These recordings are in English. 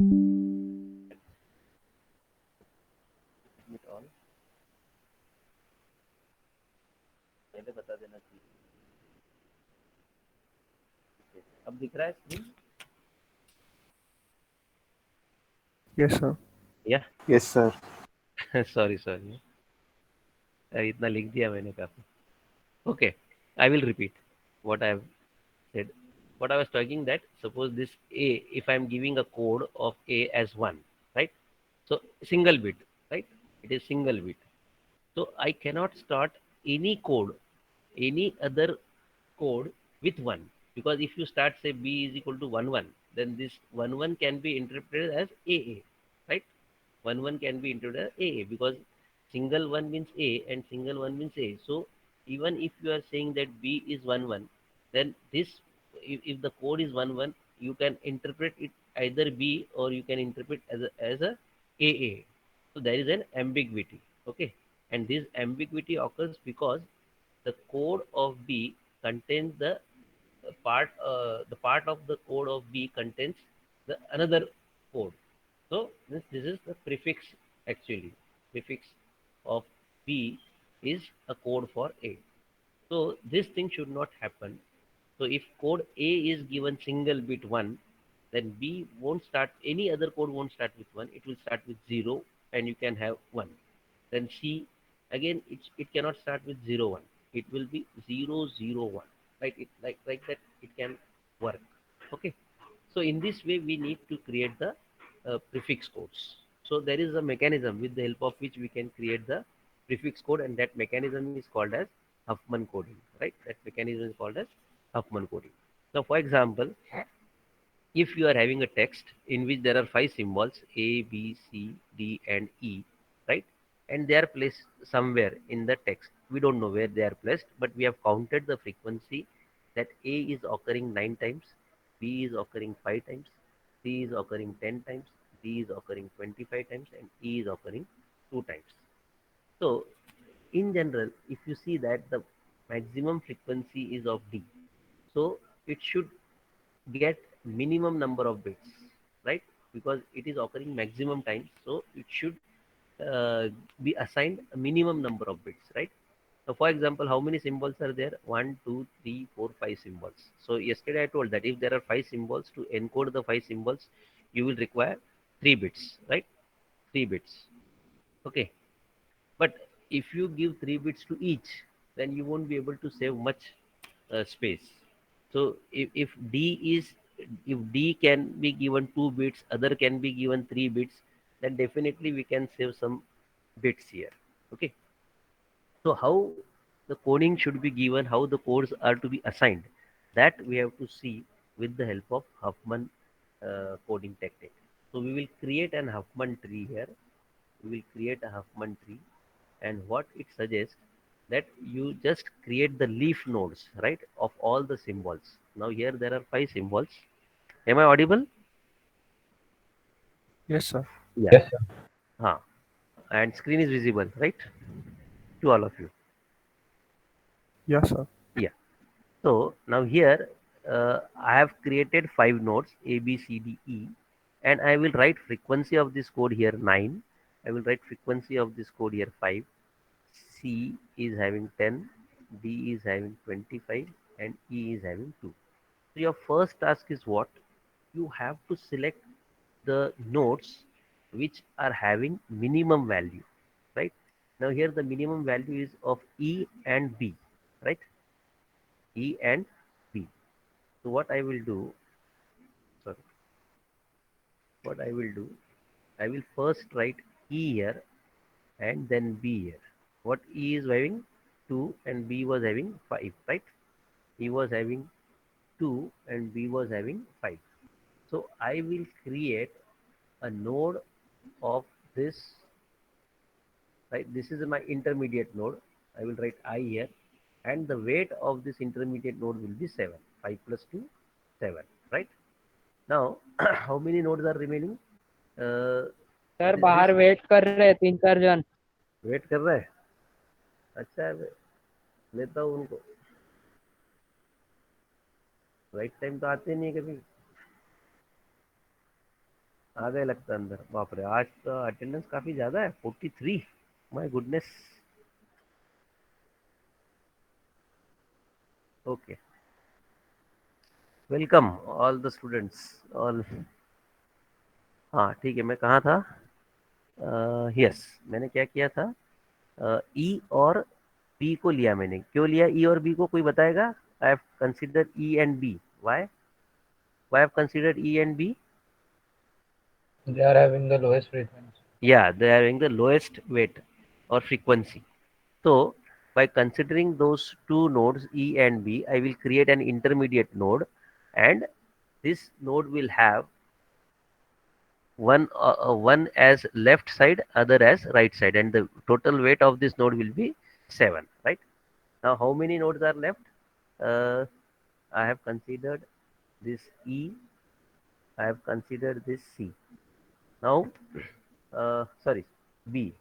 Submit all, पहले बता देना चाहिए। अब दिख रहा है स्क्रीन? Yes, sir. या Yes, sir. सॉरी सॉरी, इतना लिख दिया मैंने काफी। Okay, I will repeat what I have said. What I was talking that suppose this A, if I am giving a code of A as 1, right? So single bit, right? It is single bit. So I cannot start any code, any other code with 1, because if you start say B is equal to 1 1, then this 1 1 can be interpreted as AA, right? 1 1 can be interpreted as AA, because single 1 means A and single 1 means A. So even if you are saying that B is 1 1, then this, if the code is 1 1, you can interpret it either B or you can interpret as a AA. So there is an ambiguity. Okay, and this ambiguity occurs because the code of B contains the part of the code of B contains the another code. So this is the prefix actually. Prefix of B is a code for A. So this thing should not happen. So if code A is given single bit 1, then B won't start, any other code won't start with 1. It will start with 0 and you can have 1. Then C, again, it cannot start with 0 1. It will be 0 0 1. Right? Like that it can work. Okay. So in this way, we need to create the prefix codes. So there is a mechanism with the help of which we can create the prefix code, and that mechanism is called as Huffman coding. Right? That mechanism is called as Huffman coding. So, for example, if you are having a text in which there are five symbols A, B, C, D, and E, right? And they are placed somewhere in the text. We don't know where they are placed, but we have counted the frequency that A is occurring 9 times, B is occurring 5 times, C is occurring 10 times, D is occurring 25 times, and E is occurring 2 times. So, in general, if you see that the maximum frequency is of D, so it should get minimum number of bits, right? Because it is occurring maximum times, so it should be assigned a minimum number of bits, right? So for example, how many symbols are there? One, two, three, four, five symbols. So yesterday I told that if there are five symbols, to encode the five symbols you will require 3 bits, right? 3 bits. Okay, but if you give 3 bits to each, then you won't be able to save much space. So if D can be given 2 bits, other can be given 3 bits, then definitely we can save some bits here. Okay. So how the coding should be given, how the codes are to be assigned, that we have to see with the help of Huffman coding technique. So we will create an Huffman tree here. We will create a Huffman tree, and what it suggests that you just create the leaf nodes, right, of all the symbols. Now here there are five symbols. Am I audible? Yes, sir. Yeah. Yes, sir. Huh. And screen is visible, right, to all of you? Yes, sir. Yeah. So now here I have created five nodes A, B, C, D, E, and I will write frequency of this code here 9. I will write frequency of this code here 5. C is having 10, D is having 25, and E is having 2. So your first task is what? You have to select the nodes which are having minimum value, right? Now here the minimum value is of E and B, right? E and B. So sorry, what I will do, I will first write E here and then B here. What E is having? 2 and B was having 5, right? E was having 2 and B was having 5. So I will create a node of this, right? This is my intermediate node. I will write I here, and the weight of this intermediate node will be 7. 5 plus 2, 7, right? Now, how many nodes are remaining? Uh, sir this बाहर wait कर रहे हैं 3 4 जन. Wait कर रहा है. अच्छा है, लेता हूँ उनको. राइट टाइम तो आते नहीं है कभी. आ गए लगता है अंदर। बाप रे, आज तो अटेंडेंस काफी ज्यादा है, 43। My goodness. Okay, welcome all the students. All. हाँ ठीक है, मैं कहाँ था? यस, मैंने क्या किया था? ई और बी को लिया मैंने। क्यों लिया ई और बी को, कोई बताएगा? I have consider E and B. Why have consider E and B? They are having the lowest frequency. Yeah, they are having the lowest weight or frequency. So by considering those two nodes E and B, I will create an intermediate node, and this node will have one as left side, other as right side, and the total weight of this node will be 7. Right now, how many nodes are left? Uh, I have considered this E. I have considered this C. Now, sorry, B.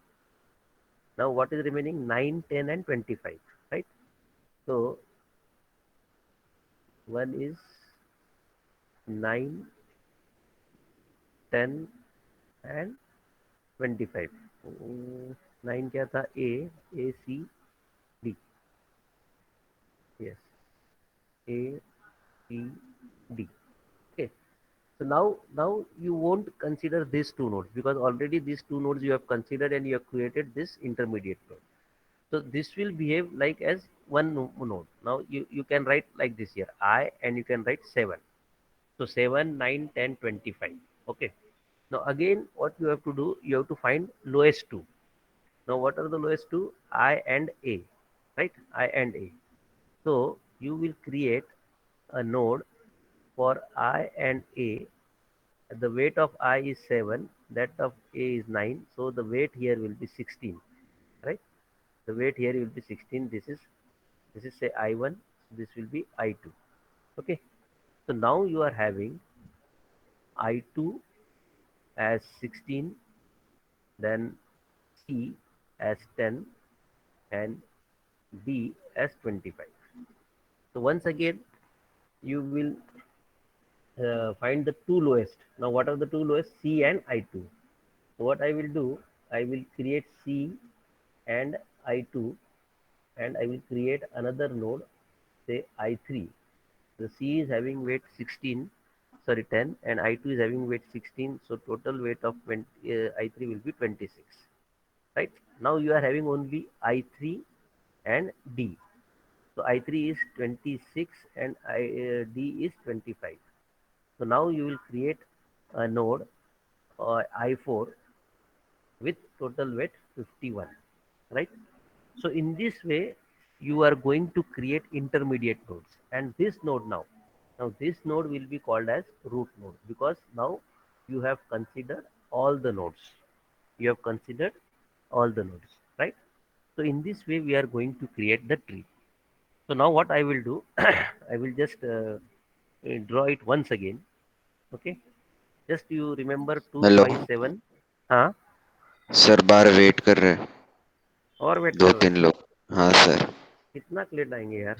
Now, what is remaining? 9, 10, and 25. Right. So, one is 9, 10, and 25. 9 क्या था? A C D. Yes, A C D. Okay. So now you won't consider these two nodes, because already these two nodes you have considered and you have created this intermediate node. So this will behave like as one node. Now you can write like this here, I, and you can write 7. So 7, 9, 10, 25. Okay. Now again, what you have to do, you have to find lowest two. Now what are the lowest two? I and A, right? I and A. So you will create a node for I and A. The weight of I is 7, that of A is 9. So the weight here will be 16, right? The weight here will be 16. This is say I1. This will be I2. Okay. So now you are having I2 as 16, then C as 10, and D as 25. So once again, you will find the two lowest. Now, what are the two lowest? C and I2. So what I will do, I will create C and I2, and I will create another node, say I3. The C is having weight 16, sorry 10, and I2 is having weight 16. So total weight of I3 will be 26. Right? Now you are having only I3 and D. So I3 is 26 and D is 25. So now you will create a node I4 with total weight 51, right? So in this way, you are going to create intermediate nodes, and this node now this node will be called as root node, because now you have considered all the nodes. You have considered all the nodes, right? So in this way, we are going to create the tree. So now what I will do, I will just draw it once again. Okay, just you remember two hello five seven. हाँ, sir, बाहर wait कर रहे हैं और wait दो कर रहे तीन हैं? लोग। हाँ सर। कितना लेट आएंगे यार?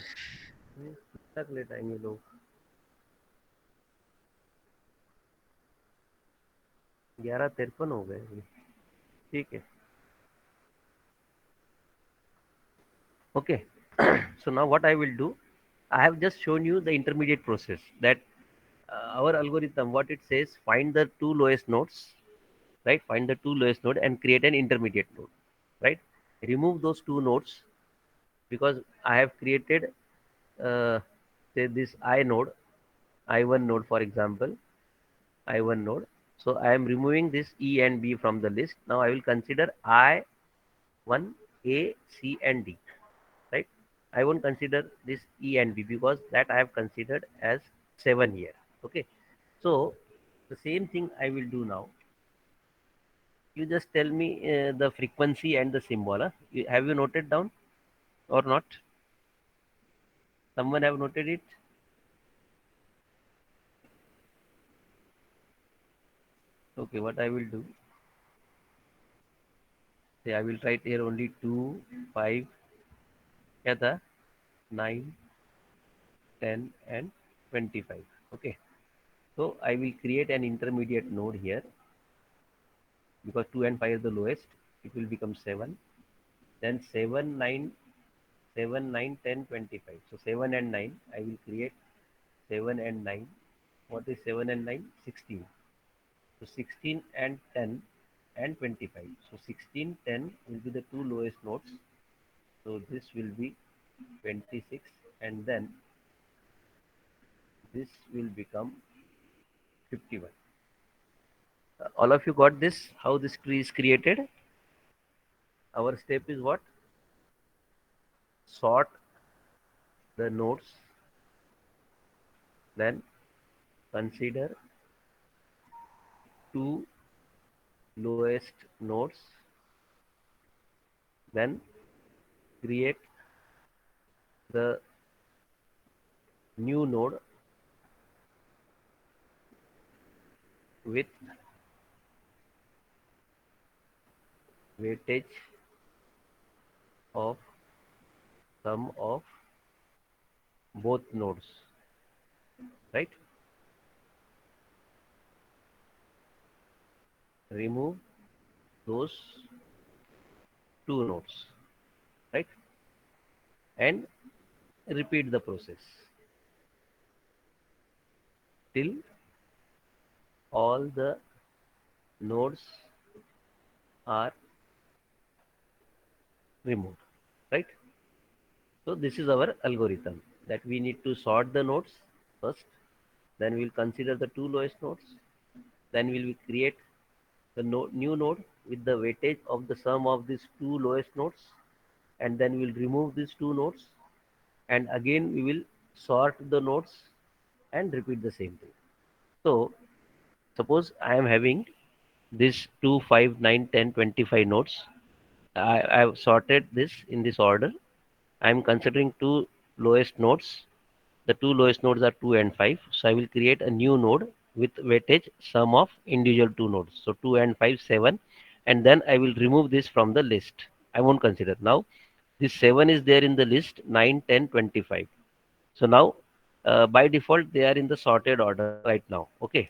कितना लेट आएंगे लोग? 11:53 हो गए अभी। ठीक है। Okay. So now what I will do, I have just shown you the intermediate process, that our algorithm, what it says, find the two lowest nodes, right? Find the two lowest node and create an intermediate node, right? Remove those two nodes, because I have created say this I node, I1 node, for example, I1 node. So I am removing this E and B from the list. Now I will consider I1, A, C, and D, right? I won't consider this E and B, because that I have considered as 7 here. Okay. So the same thing I will do now. You just tell me the frequency and the symbol. Huh? Have you noted down or not? Someone have noted it? Okay, what I will do, say I will write here only 2, 5, क्या था? 9, 10, and 25. Okay. So I will create an intermediate node here. because 2 and 5 is the lowest. It will become 7. Then 7, 9, 7, 9, 10, 25. So 7 and 9, I will create 7 and 9. What is 7 and 9? 16. So 16 and 10 and 25. So 16, 10 will be the two lowest nodes. So this will be 26, and then this will become 51. All of you got this? How this tree is created? Our step is what? Sort the nodes, then consider two lowest nodes, then create the new node with weightage of sum of both nodes, right? Remove those two nodes, right? And repeat the process till all the nodes are removed, right? So this is our algorithm, that we need to sort the nodes first, then we'll consider the two lowest nodes, then we will create the new node with the weightage of the sum of these two lowest nodes, and then we'll remove these two nodes, and again we will sort the nodes and repeat the same thing. So suppose I am having this 2, 5, 9, 10, 25 nodes. I have sorted this in this order. I am considering two lowest nodes. The two lowest nodes are 2 and 5. So I will create a new node with weightage sum of individual two nodes. So 2 and 5, 7. And then I will remove this from the list. I won't consider. Now this 7 is there in the list, 9, 10, 25. So now by default they are in the sorted order right now. Okay.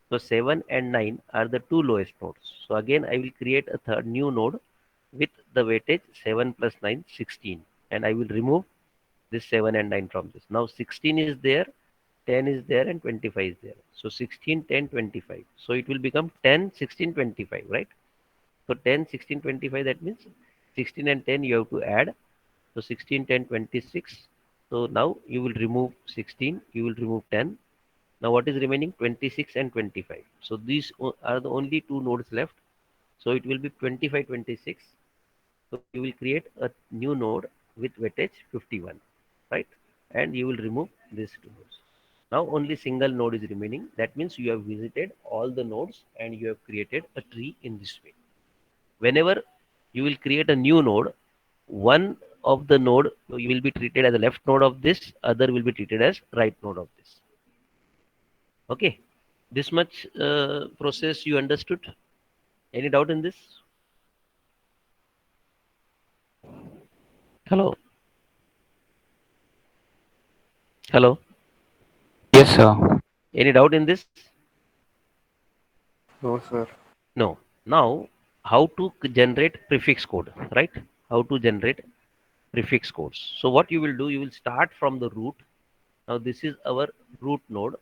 So 7 and 9 are the two lowest nodes. So again I will create a third new node with the weightage 7 plus 9, 16. And I will remove this 7 and 9 from this. Now 16 is there, 10 is there, and 25 is there. So 16, 10, 25. So it will become 10, 16, 25, right? So 10, 16, 25, that means 16 and 10 you have to add. So 16, 10, 26. So now you will remove 16, you will remove 10. Now what is remaining? 26 and 25. So these are the only two nodes left. So it will be 25, 26. So you will create a new node with weightage 51, right? And you will remove these two nodes. Now only single node is remaining. That means you have visited all the nodes and you have created a tree in this way. Whenever you will create a new node, one of the node you will be treated as a left node of this, other will be treated as right node of this. Okay, this much process you understood? Any doubt in this? Hello, hello. Yes, sir. Any doubt in this? No, sir. No. Now, how to generate prefix code, right? How to generate prefix codes. So what you will do, you will start from the root. Now this is our root node,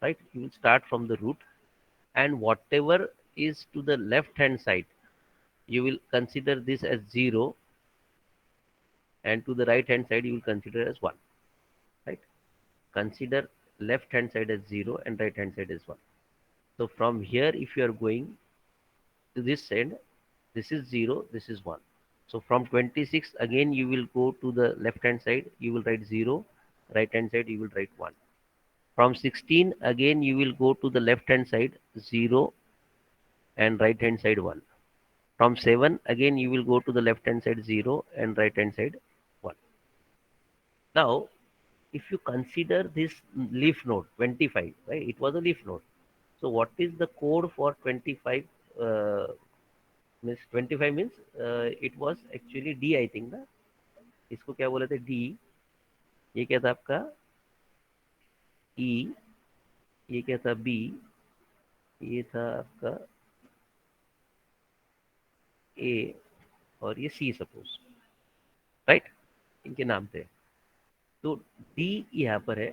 right? You will start from the root, and whatever is to the left hand side, you will consider this as 0, and to the right hand side, you will consider as 1, right? Consider left hand side as 0 and right hand side as 1. So from here, if you are going to this end, this is 0, this is 1. So from 26 again you will go to the left hand side, you will write 0, right hand side you will write 1. From 16 again you will go to the left hand side, 0, and right hand side 1. From 7 again you will go to the left hand side, 0, and right hand side 1. Now if you consider this leaf node 25, right, it was a leaf node. So what is the code for 25? Means 25 means it was actually D, I think ना, इसको क्या बोले थे? D, ये क्या था आपका? E, ये क्या था? B, ये था आपका ए और ये सी सपोज, राइट, इनके नाम पे। तो डी यहाँ पर है,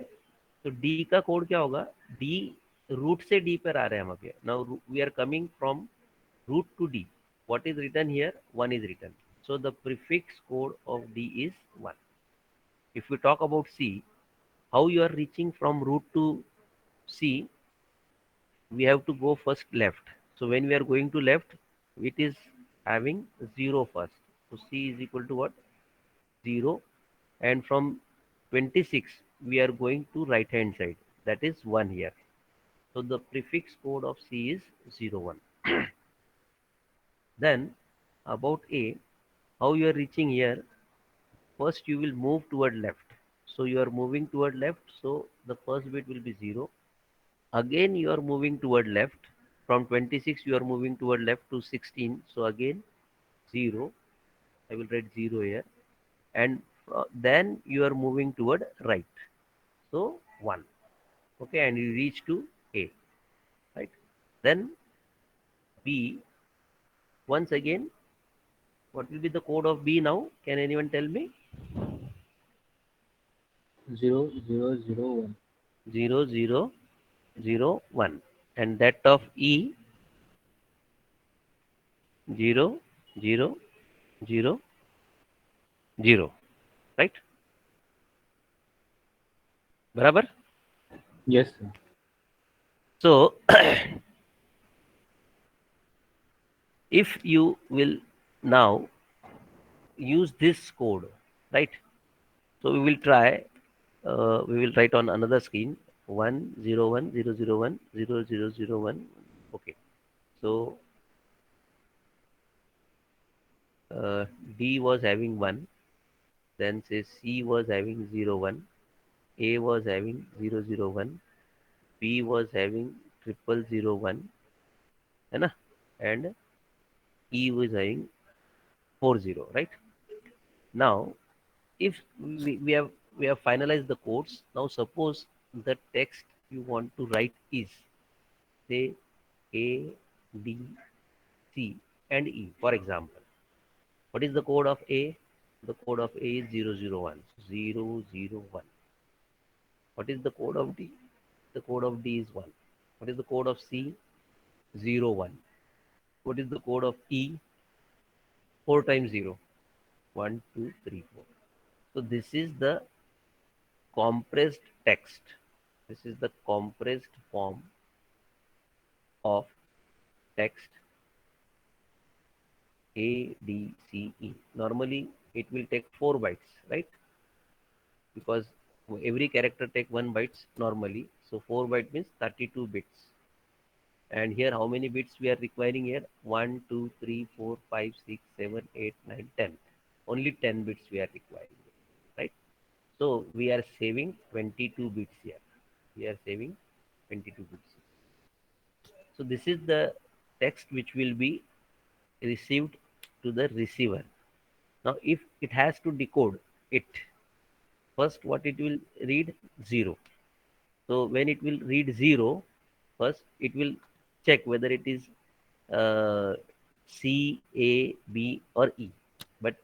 तो डी का कोड क्या होगा? डी, रूट से डी पर आ रहे हैं हम अभी। Now we are coming from root to D. What is written here? 1 is written. So the prefix code of D is 1. If we talk about C, how you are reaching from root to C, we have to go first left. So when we are going to left, it is having 0 first. So C is equal to what? 0. And from 26, we are going to right hand side. That is 1 here. So the prefix code of C is 0, 1. Then about A, how you are reaching here? First you will move toward left, so you are moving toward left, so the first bit will be 0. Again you are moving toward left, from 26 you are moving toward left to 16, so again 0. I will write 0 here. And then you are moving toward right, so 1. Okay, and you reach to A, right? Then B, once again, what will be the code of B now? Can anyone tell me? 0001. 0 0 0 1. And that of E, 0 0 0 0, right? Barabar? Yes, sir. So if you will now use this code, right? So we will try, we will write on another screen, 1 0 1 0 0 1 0 0 0 1. Okay, so D was having 1, then say C was having 0 1, A was having 0 0 1, B was having 0001, है ना? And E was having 40, right? Now if we have finalized the codes, now suppose the text you want to write is, say, A, B, C and E, for example. What is the code of A? The code of A is 001. 001. What is the code of D? The code of D is 1. What is the code of C? 01. What is the code of E? 4 times 0. 1 2 3 4. So this is the compressed text. This is the compressed form of text A, D, C, E. Normally it will take 4 bytes, right? Because every character take 1 bytes normally. So 4 byte means 32 bits. And here how many bits we are requiring here? 1, 2, 3, 4, 5, 6, 7, 8, 9, 10. Only 10 bits we are requiring, right? So we are saving 22 bits here. We are saving 22 bits. So this is the text which will be received to the receiver. Now if it has to decode it, first what it will read? 0. So when it will read 0, first it will check whether it is uh, C, A, B or E. But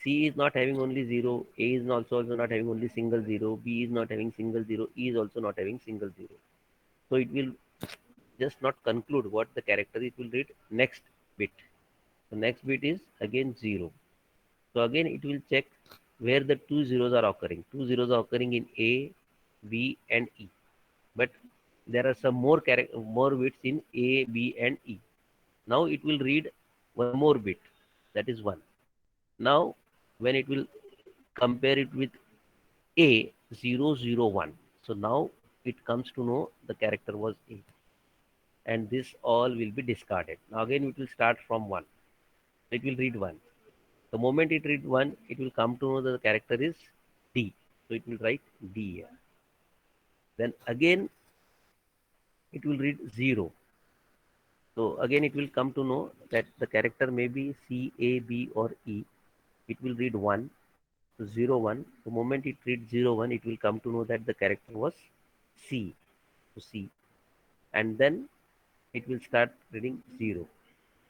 C is not having only 0, A is also not having only single 0, B is not having single 0, E is also not having single 0. So it will just not conclude what the character, it will read next bit. The next bit is again 0. So again it will check where the two zeros are occurring. Two zeros are occurring in A, B and E. But there are some more more bits in A, B and E. Now it will read one more bit, that is 1. Now when it will compare it with A, 001. So now it comes to know the character was A. And this all will be discarded. Now again it will start from 1. It will read 1. The moment it read 1, it will come to know that the character is D. So it will write D here. Then again it will read 0. So again it will come to know that the character may be C, A, B or E. It will read 1. So 0, 1. The moment it reads 0, 1, it will come to know that the character was C. So C. And then it will start reading 0.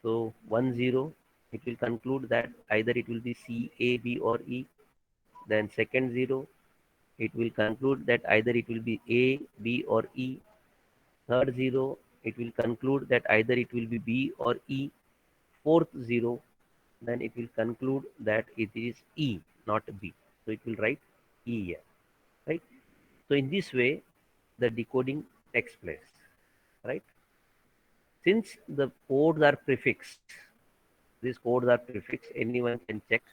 So 1, 0, it will conclude that either it will be C, A, B, or E. Then second 0, it will conclude that either it will be A, B, or E. Third 0, it will conclude that either it will be B or E. Fourth 0, then it will conclude that it is E, not B. So it will write E here, right? So in this way, the decoding takes place, right? Since the codes are prefixed, these codes are prefixed, anyone can check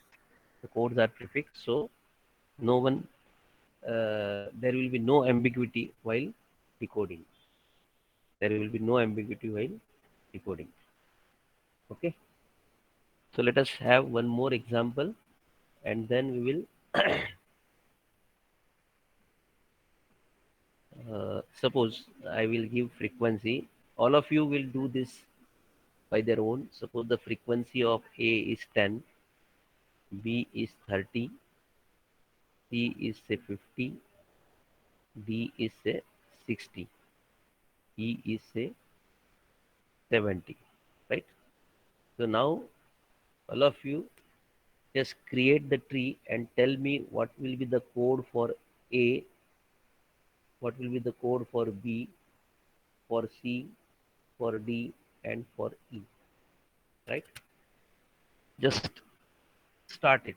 the codes are prefixed, so no one, there will be no ambiguity while decoding. There will be no ambiguity while decoding. Okay. So let us have one more example, and then we will suppose I will give frequency. All of you will do this by their own. Suppose the frequency of A is 10, B is 30, C is say 50, D is say 60, E is say 70, right? So now all of you just create the tree and tell me what will be the code for A, what will be the code for B, for C, for D, and for E, right? Just start it.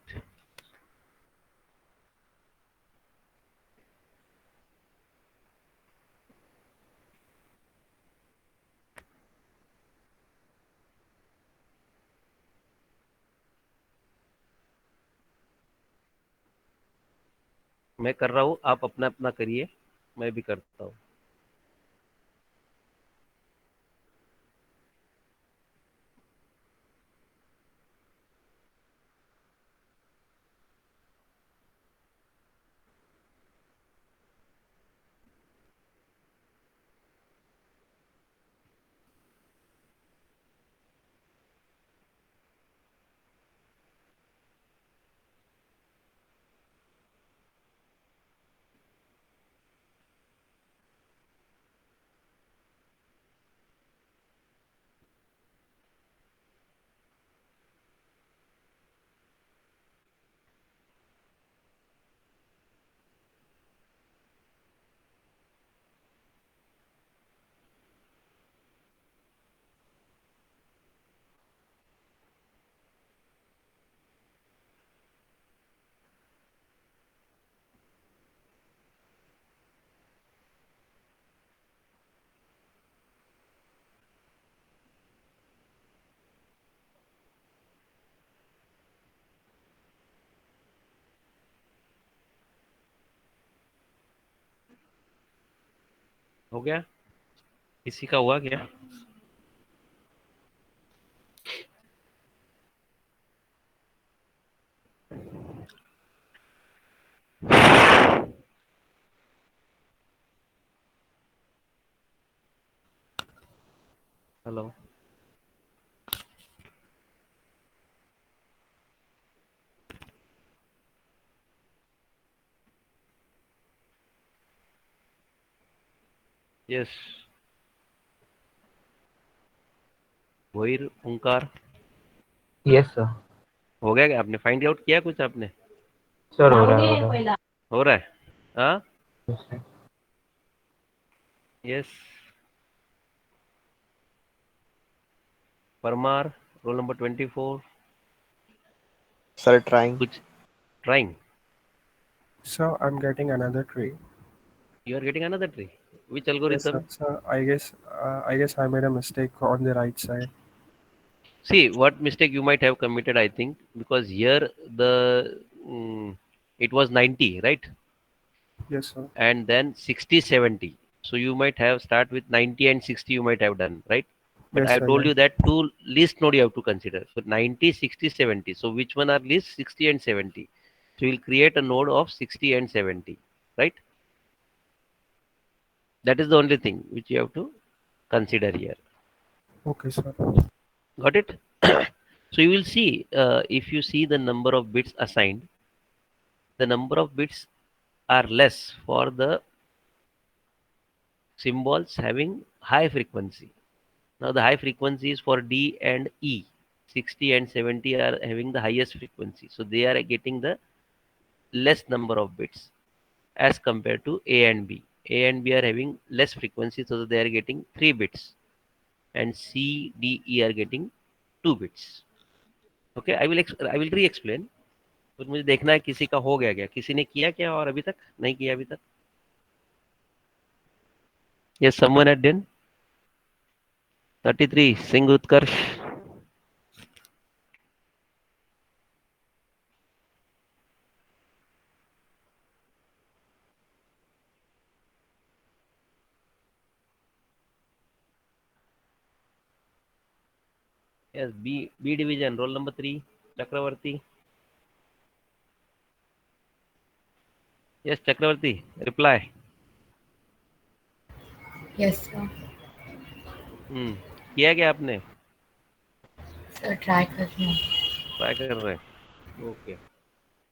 मैं कर रहा हूँ, आप अपना अपना करिए, मैं भी करता हूँ. हो गया? किसी का हुआ क्या? हेलो. यस. वहीर ओंकार. Yes, sir. हो गया क्या? आपने फाइंड आउट किया कुछ आपने? Sir, हो रहा है. हो रहा है. हाँ. Yes, sir. Yes. Parmar, roll number 24. Sir, trying. कुछ trying. Sir, I'm getting another tree. You are getting another tree. Which Yes, algorithm? sir. Sir, I guess I made a mistake on the right side. See, what mistake you might have committed, I think, because here the it was 90, right? Yes, sir. And then 60, 70. So you might have start with 90 and 60 you might have done, right? But Yes, I sir. told Yes. you that two least node you have to consider. So 90, 60, 70. So which one are least? 60 and 70. So you'll create a node of 60 and 70, right? That is the only thing which you have to consider here. Okay, sir. Got it? So you will see, if you see the number of bits assigned, the number of bits are less for the symbols having high frequency. Now the high frequency is for D and E. 60 and 70 are having the highest frequency. So they are getting the less number of bits as compared to A and B. A and B are having less frequency, so they are getting 3 bits, and C, D, E are getting 2 bits. Okay, I will re-explain. तो मुझे देखना है किसी का हो गया क्या, किसी ने किया क्या और अभी तक नहीं किया अभी तक. Yes, someone had done. 33, Singh Utkarsh. Yes, B division, roll number 3, Chakravarti. Yes, Chakravarti, reply. Yes, sir. किया क्या आपने? Sir, try कर रही हूँ. ट्राई कर रहे हैं. Okay.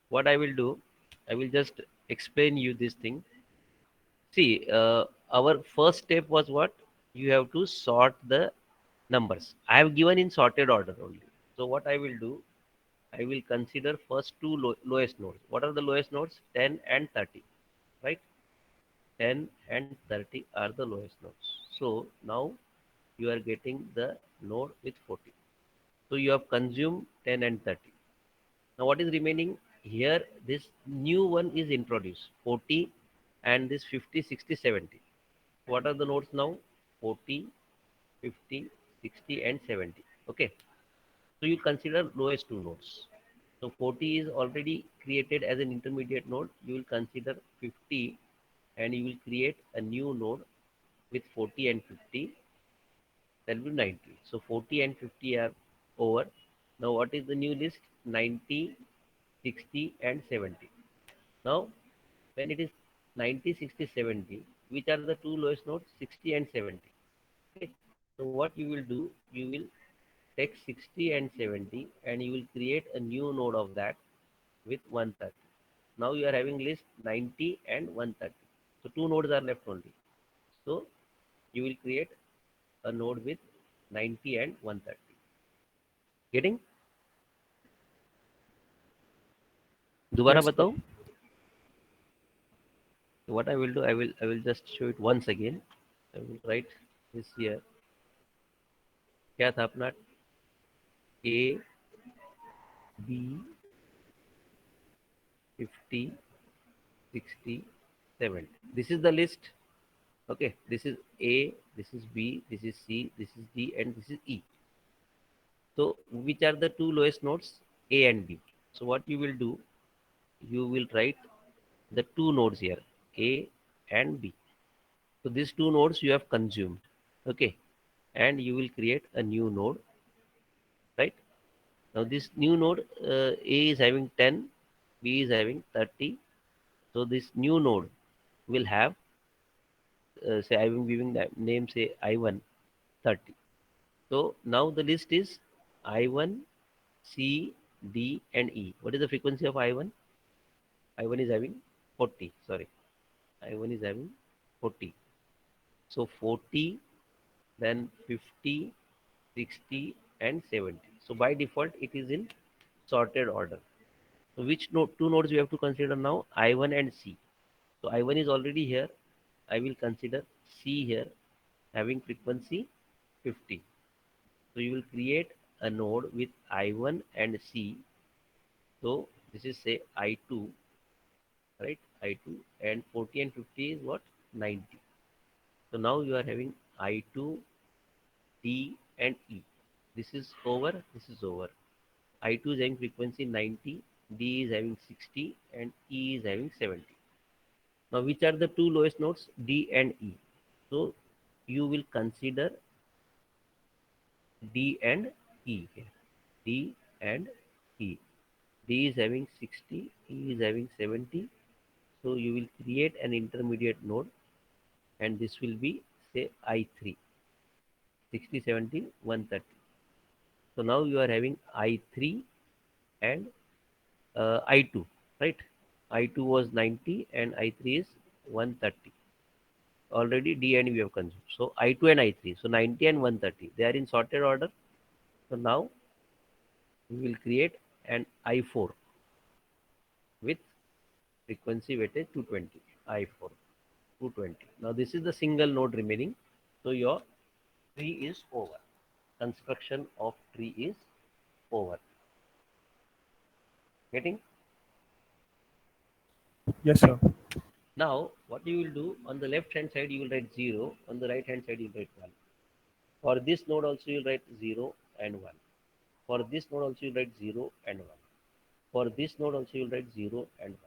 What I will do, I will just explain you this thing. See, our first step was what? You have to sort the numbers. I have given in sorted order only. So what I will do, I will consider first two lowest nodes. What are the lowest nodes? 10 and 30, right? 10 and 30 are the lowest nodes. So now you are getting the node with 40. So you have consumed 10 and 30. Now what is remaining here? This new one is introduced, 40 and this 50, 60, 70. What are the nodes now? 40, 50, 60 and 70. Okay. So you consider lowest two nodes. So 40 is already created as an intermediate node. You will consider 50 and you will create a new node with 40 and 50. That will be 90. So 40 and 50 are over. Now what is the new list? 90, 60 and 70. Now when it is 90, 60, 70, which are the two lowest nodes? 60 and 70. Okay. So what you will do, you will take 60 and 70 and you will create a new node of that with 130. Now you are having list 90 and 130. So two nodes are left only. So you will create a node with 90 and 130. Getting? दोबारा Yes, sir. बताओ. What I will do, I will just show it once again. I will write this here. क्या था अपना? A, B, 50, 60, 70. This is the list. Okay, this is A, this is B, this is C, this is D, and this is E. So which are the two lowest nodes? A and B. So what you will do, you will write the two nodes here, A and B. So these two nodes you have consumed. Okay, and you will create a new node, right? Now this new node, A is having 10, B is having 30. So this new node will have, say I am giving that name, say I1 30. So now the list is I1, C, D and E. What is the frequency of I1? I1 is having 40. Sorry, I1 is having 40. So 40, then 50, 60 and 70. So by default it is in sorted order. So which two nodes we have to consider now? I1 and C. So I1 is already here. I will consider C here having frequency 50. So you will create a node with I1 and C. So this is say I2, right? I2 and 40 and 50 is what? 90. So now you are having I2, D and E. This is over, this is over. I2 is having frequency 90, D is having 60 and E is having 70. Now which are the two lowest nodes? D and E. So you will consider D and E here. D and E. D is having 60, E is having 70. So you will create an intermediate node and this will be say I3. 60, 70, 130. So now you are having I3 and I2, right? I2 was 90 and I3 is 130. Already D and we have consumed. So I2 and I3. So 90 and 130. They are in sorted order. So now we will create an I4 with frequency weighted 220. I4 220. Now this is the single node remaining. So your tree is over. Construction of tree is over. Getting? Yes, sir. Now what you will do, on the left hand side you will write 0, on the right hand side you will write 1. For this node also you will write 0 and 1. For this node also you will write 0 and 1. For this node also you will write 0 and 1.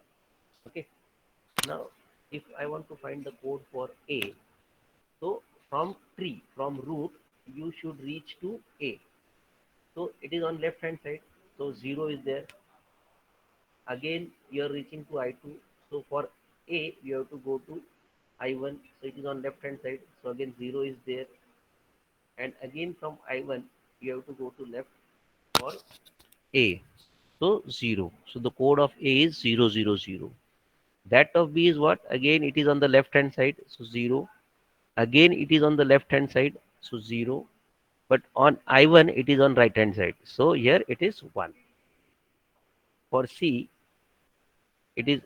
Okay. Now if I want to find the code for A, so from tree, from root, you should reach to A. So it is on left hand side. So 0 is there. Again you are reaching to I2. So for A you have to go to I1. So it is on left hand side. So again 0 is there. And again from I1 you have to go to left for A. So 0. So the code of A is 0, 0, 0. That of B is what? Again it is on the left hand side. So 0. Again it is on the left hand side. So 0. But on I1 it is on right hand side. So here it is 1. For C it is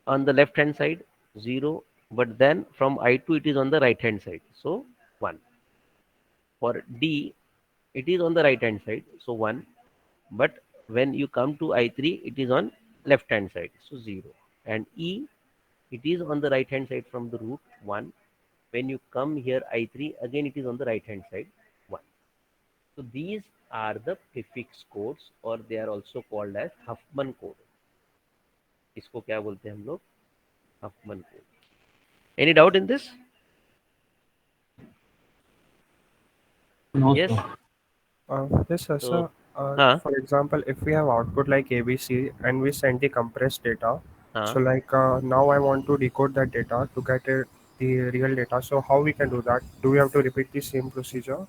on the left hand side 0, but then from I2 it is on the right hand side, so 1. For D it is on the right hand side, so 1, but when you come to I3 it is on left hand side, so 0. And E, it is on the right hand side from the root 1. When you come here I3 again it is on the right hand side 1. So these are the prefix codes, or they are also called as Huffman code. इसको क्या बोलते हैं हम लोग? Huffman code. Any doubt in this? No, Yes. sir. Yes, sir. So, So, huh, for example, if we have output like ABC and we send the compressed data, huh. so like now I want to decode that data to get the real data. So how we can do that? Do we have to repeat the same procedure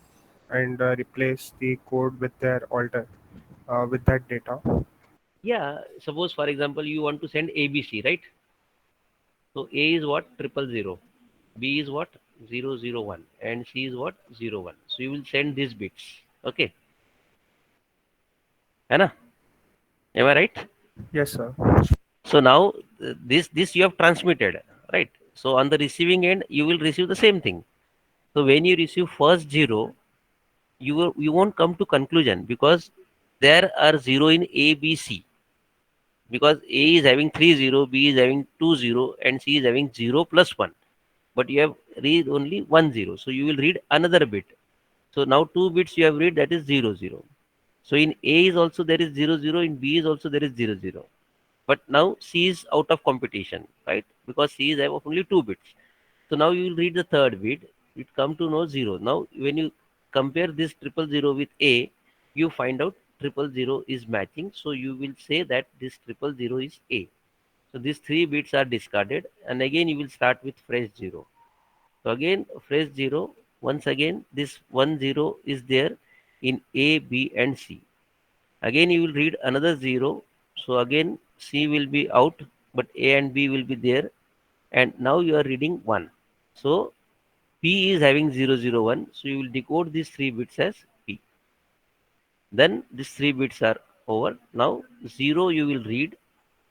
and replace the code with their alter with that data? Yeah. Suppose, for example, you want to send ABC, right? So A is what? 000. B is what? 001. And C is what? 01. So you will send these bits. Okay. है ना? Am I right? Yes, sir. So now this you have transmitted, right? So on the receiving end, you will receive the same thing. So when you receive first 0, you won't come to conclusion, because there are 0 in A, B, C. Because A is having 30, B is having 20, and C is having 0 plus 1. But you have read only 10. So you will read another bit. So now 2 bits you have read, that is 00. So in A is also there is 00, in B is also there is 00. But now C is out of competition, right? Because C is have only 2 bits. So now you will read the third bit, it come to know 0. Now when you compare this 000 with A, you find out 000 is matching. So you will say that this 000 is A. So these 3 bits are discarded, and again you will start with fresh 0. So again fresh 0, once again this 10 is there in A, B and C. Again you will read another 0. So again C will be out, but A and B will be there, and now you are reading 1. So P is having 001, so you will decode these 3 bits as P. Then these 3 bits are over. Now 0 you will read.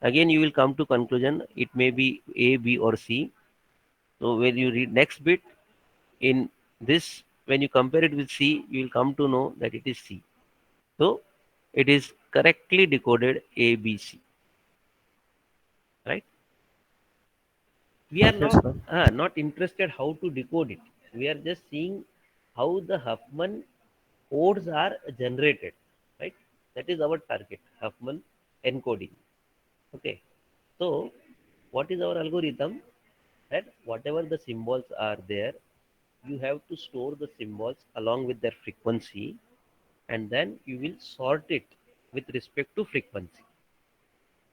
Again you will come to conclusion, it may be A, B or C. So when you read next bit, in this, when you compare it with C, you will come to know that it is C. So it is correctly decoded A, B, C. Right? We are Yes, not sir. not interested how to decode it. We are just seeing how the Huffman codes are generated, right? That is our target, Huffman encoding. Okay. So what is our algorithm? That whatever the symbols are there, you have to store the symbols along with their frequency, and then you will sort it with respect to frequency.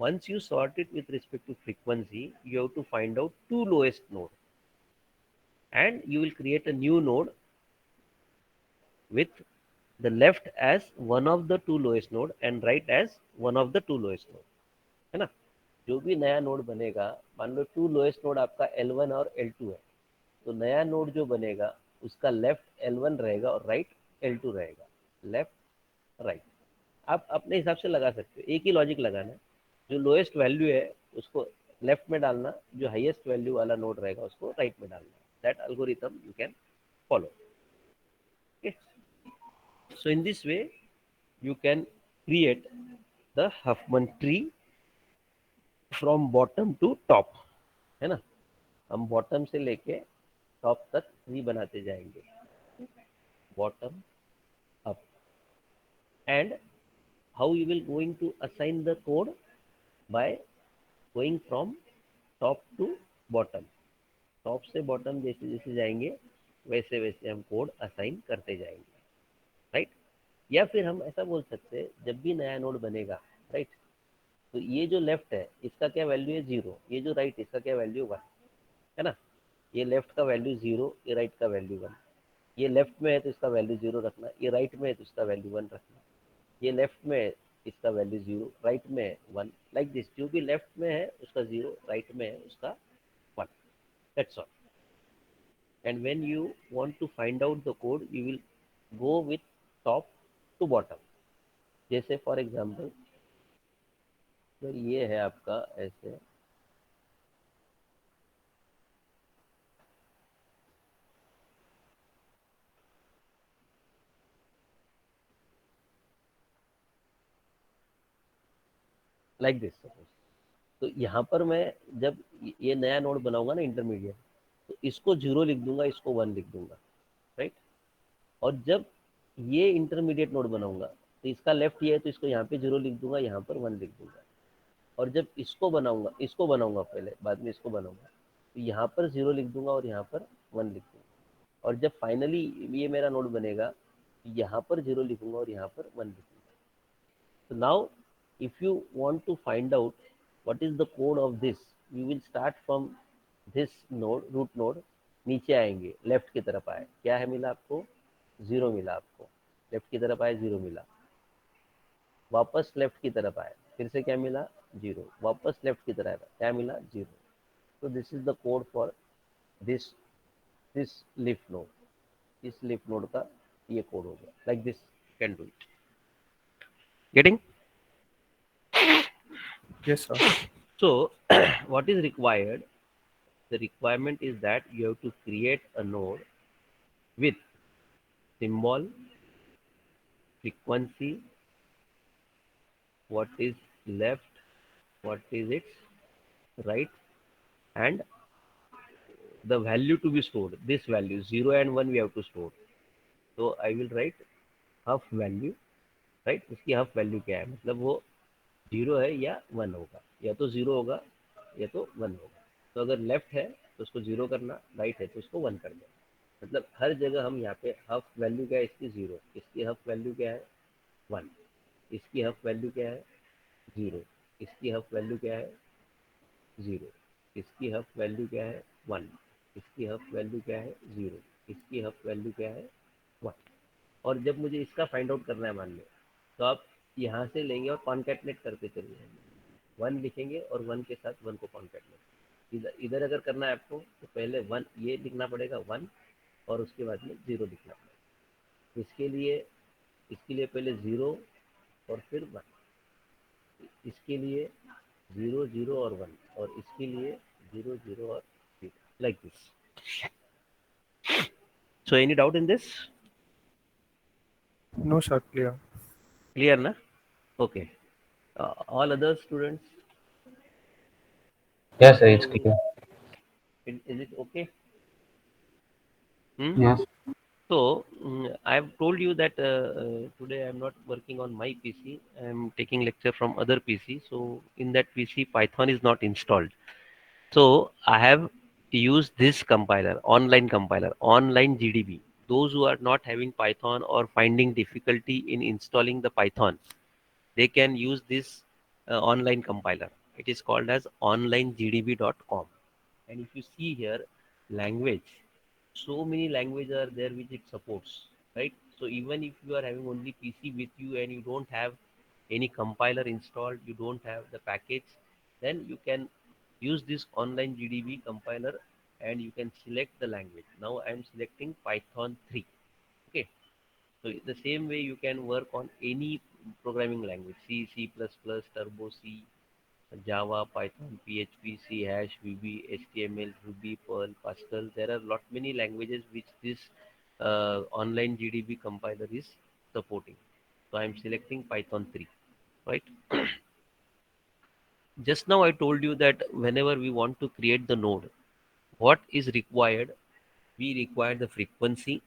Once you sort it with respect to frequency, you have to find out two lowest nodes, and you will create a new node with the left as one of the two lowest node and right as one of the two lowest node, है ना? जो भी नया node बनेगा, मान लो to lowest node आपका L1 और L2 है, तो नया नोड जो बनेगा उसका लेफ्ट L1 रहेगा और राइट L2 रहेगा, लेफ्ट राइट. आप अपने हिसाब से लगा सकते हो, एक ही लॉजिक लगाना है। जो लोएस्ट वैल्यू है उसको लेफ्ट में डालना, जो हाईएस्ट वैल्यू वाला नोड रहेगा उसको राइट में डालना। That algorithm you can follow. Okay, so in this way you can create the Huffman tree from bottom to top, है ना। हम बॉटम से लेके टॉप तक ट्री बनाते जाएंगे, bottom up. And how you will going to assign the code? By going from top to bottom, top से bottom जैसे जैसे जाएंगे वैसे वैसे हम कोड असाइन करते जाएंगे, राइट। या फिर हम ऐसा बोल सकते हैं, जब भी नया नोड बनेगा, राइट, तो ये जो लेफ्ट है इसका क्या वैल्यू है 0, ये जो राइट इसका क्या वैल्यू 1, है ना। ये लेफ्ट का वैल्यू 0, ये राइट का वैल्यू 1। ये लेफ्ट में है तो इसका वैल्यू 0 रखना, ये राइट में है तो इसका वैल्यू 1 रखना। ये लेफ्ट में है इसका वैल्यू 0, राइट में है 1, लाइक दिस। जो भी लेफ्ट में है उसका 0, राइट में है उसका 1, that's all. And when you want to find out the code, you will go with top to bottom। जैसे फॉर एग्जांपल अगर ये है आपका ऐसे, लाइक दिस सपोज, तो यहाँ पर मैं जब ये नया नोड बनाऊंगा ना इंटरमीडिएट, तो इसको 0 लिख दूंगा, इसको 1 लिख दूंगा, राइट। और जब ये इंटरमीडिएट नोड बनाऊंगा तो इसका लेफ्ट ये है तो इसको यहाँ पे 0 लिख दूंगा, यहाँ पर 1 लिख दूंगा। और जब इसको बनाऊंगा पहले, बाद में इसको बनाऊंगा, तो यहाँ पर 0 लिख दूंगा और यहाँ पर 1 लिख दूंगा। और जब फाइनली ये मेरा नोड बनेगा, यहाँ पर 0 लिखूंगा और यहाँ पर 1 लिखूंगा। So now, if you want to find out what is the code of this, you will start from this node, root node, नीचे आएंगे, लेफ्ट की तरफ आए, क्या है मिला आपको 0 मिला, आपको लेफ्ट की तरफ आए 0 मिला, वापस लेफ्ट की तरफ आए, फिर से क्या मिला 0, वापस लेफ्ट की तरफ आए, क्या मिला 0। तो this is the code for this this leaf node, इस लीफ नोड का ये कोड हो गया, like this can do it. Getting? Yes, sir. So what is required? The requirement is that you have to create a node with symbol, frequency, what is left, what is its right, and the value to be stored. This value 0 and 1 we have to store. So I will write half value, right? इसकी half value क्या है, मतलब वो 0 है या 1 होगा, या तो 0 होगा या तो 1 होगा। तो अगर लेफ्ट है तो उसको 0 करना, राइट है तो उसको 1 कर देना। मतलब हर जगह हम यहाँ पे हाफ वैल्यू क्या है इसकी 0, इसकी हाफ वैल्यू क्या है 1, इसकी हाफ वैल्यू क्या है 0, इसकी हाफ वैल्यू क्या है 0, इसकी हाफ वैल्यू क्या है 1, इसकी हाफ वैल्यू क्या है 0, इसकी हाफ वैल्यू क्या है 1। और जब मुझे इसका फाइंड आउट करना है मान लो, तो आप यहाँ से लेंगे और कॉन्कैटनेट करते चले जाएंगे, 1 लिखेंगे और 1 के साथ 1 को कॉन्कैटनेट। इधर इधर अगर करना है आपको तो पहले 1 ये लिखना पड़ेगा 1, और उसके बाद में 0 लिखना पड़ेगा। इसके लिए पहले 0 और फिर 1, इसके लिए 0 0 और 1, और इसके लिए 0 0 और 0, like this. So any doubt in this? No, sir. Clear. Clear ना? Okay, all other students, Yes, sir, it's clear. is it okay? Yes. So I've told you that today I'm not working on my PC. I'm taking lecture from other PC. So in that PC, Python is not installed. So I have used this compiler, online GDB. Those who are not having Python or finding difficulty in installing the Python, they can use this online compiler. It is called as onlinegdb.com. And if you see here, language, so many languages are there which it supports, right? So even if you are having only PC with you and you don't have any compiler installed, you don't have the package, then you can use this online GDB compiler and you can select the language. Now I am selecting Python 3. Okay, so So the same way you can work on any programming language, C, C++, Turbo C, Java, Python, PHP, C Hash, VB, HTML, Ruby, Perl, Pascal. There are lot many languages which this online GDB compiler is supporting. So I'm selecting Python 3, right? Just now I told you that whenever we want to create the node, what is required? We require the frequency,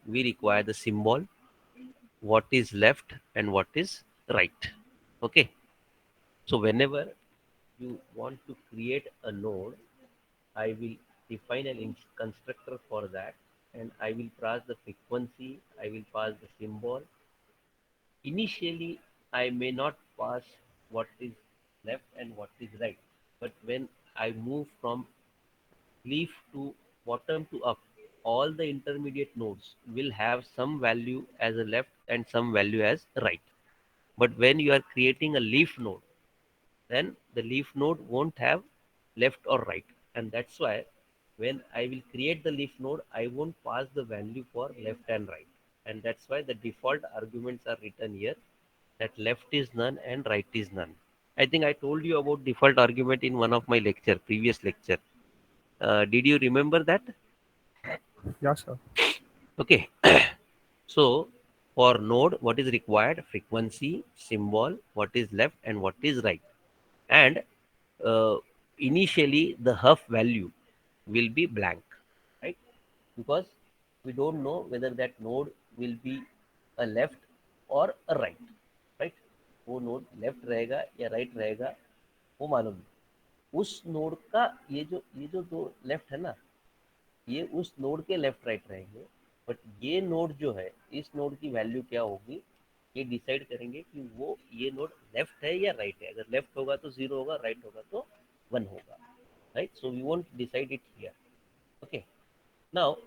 we require the symbol, what is left and what is right. Okay. So whenever you want to create a node, I will define an constructor for that, and I will pass the frequency, I will pass the symbol. Initially, I may not pass what is left and what is right, but when I move from leaf to bottom to up, all the intermediate nodes will have some value as a left and some value as right. But when you are creating a leaf node, then the leaf node won't have left or right. And that's why when I will create the leaf node, I won't pass the value for left and right. And that's why the default arguments are written here, that left is none and right is none. I think I told you about default argument in one of my previous lecture. Did you remember that? Yeah, sir. Okay. So for node, what is required? Frequency, symbol, what is left and what is right. And uh, initially the huff value will be blank, right? Because we don't know whether that node will be a left or a right, right? वो node left रहेगा या right रहेगा वो मालूम नहीं। उस node का ये जो दो लेफ्ट है ना, ये उस नोड के लेफ्ट राइट रहेंगे, बट ये नोड जो है इस नोड की वैल्यू क्या होगी, ये डिसाइड करेंगे कि वो ये नोड लेफ्ट है या राइट है। अगर लेफ्ट होगा तो 0 होगा, राइट होगा तो 1 होगा, right? So we won't decide it here. Okay, now